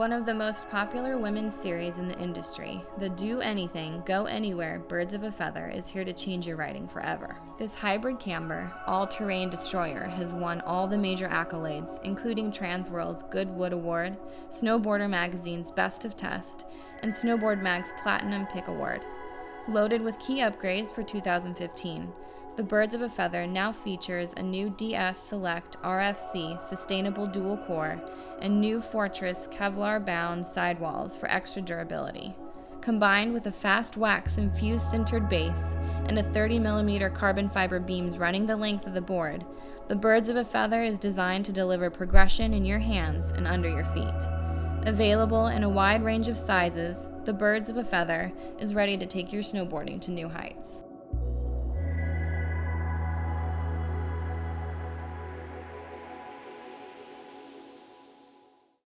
One of the most popular women's series in the industry, the Do Anything, Go Anywhere Birds of a Feather is here to change your riding forever. This hybrid camber, all-terrain destroyer has won all the major accolades, including Transworld's Goodwood Award, Snowboarder Magazine's Best of Test, and Snowboard Mag's Platinum Pick Award. Loaded with key upgrades for 2015, the Birds of a Feather now features a new DS Select RFC sustainable dual core and new Fortress Kevlar-bound sidewalls for extra durability. Combined with a fast wax-infused sintered base and a 30mm carbon fiber beams running the length of the board, the Birds of a Feather is designed to deliver progression in your hands and under your feet. Available in a wide range of sizes, the Birds of a Feather is ready to take your snowboarding to new heights.